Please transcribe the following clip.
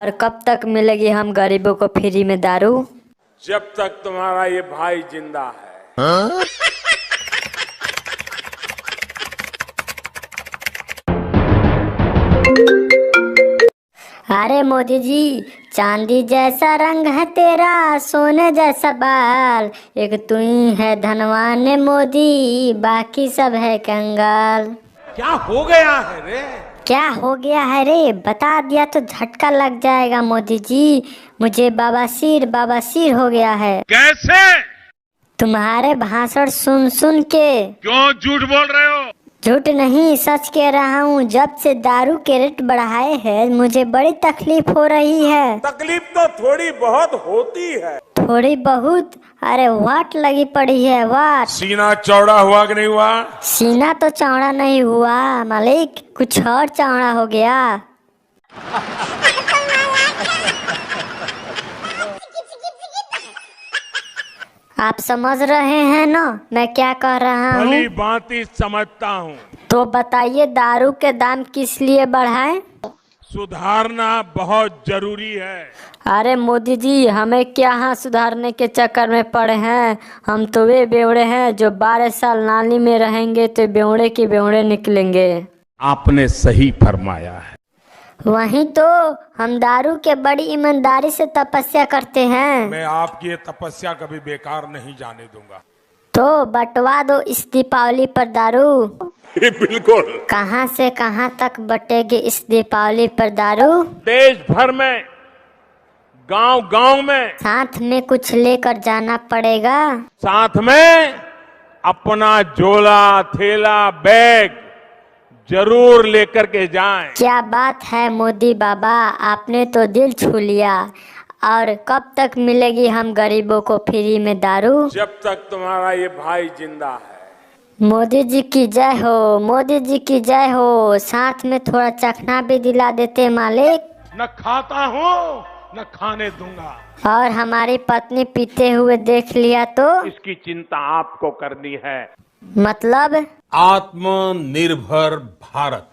और कब तक मिलेगी हम गरीबों को फ्री में दारू? जब तक तुम्हारा ये भाई जिंदा है। अरे मोदी जी, चांदी जैसा रंग है तेरा, सोने जैसा बाल, एक तू ही है धनवान मोदी, बाकी सब है कंगाल। क्या हो गया है रे? क्या हो गया है रे? बता दिया तो झटका लग जाएगा मोदी जी। मुझे बवासीर हो गया है। कैसे? तुम्हारे भाषण सुन सुन के। क्यों झूठ बोल रहे हो? झूठ नहीं, सच कह रहा हूँ। जब से दारू के रेट बढ़ाए हैं मुझे बड़ी तकलीफ हो रही है। तकलीफ तो थोड़ी बहुत होती है। थोड़ी बहुत? अरे वाट लगी पड़ी है, वाट। सीना चौड़ा हुआ कि नहीं हुआ? सीना तो चौड़ा नहीं हुआ मालिक, कुछ और चौड़ा हो गया। आप समझ रहे हैं ना मैं क्या कह रहा हूँ? भली भांति समझता हूँ। तो बताइए दारू के दाम किस लिए बढ़ाएं? सुधारना बहुत जरूरी है। अरे मोदी जी, हमें क्या हाँ सुधारने के चक्कर में पड़े हैं। हम तो वे बेवड़े हैं जो 12 साल नाली में रहेंगे तो बेवड़े के बेवड़े निकलेंगे। आपने सही फरमाया है। वहीं तो हम दारू के बड़ी ईमानदारी से तपस्या करते हैं। मैं आपकी ये तपस्या कभी बेकार नहीं जाने दूंगा। तो बंटवा दो इस दीपावली पर दारू। बिल्कुल। कहां से कहां तक बटेगी इस दीपावली पर दारू? देश भर में, गांव गांव में। साथ में कुछ लेकर जाना पड़ेगा। साथ में अपना झोला थैला बैग जरूर लेकर के जाएं। क्या बात है मोदी बाबा, आपने तो दिल छू लिया। और कब तक मिलेगी हम गरीबों को फ्री में दारू? जब तक तुम्हारा ये भाई जिंदा है। मोदी जी की जय हो, मोदी जी की जय हो। साथ में थोड़ा चखना भी दिला देते मालिक। न खाता हूँ न खाने दूंगा। और हमारी पत्नी पीते हुए देख लिया तो? इसकी चिंता आपको करनी है। मतलब? आत्मनिर्भर भारत।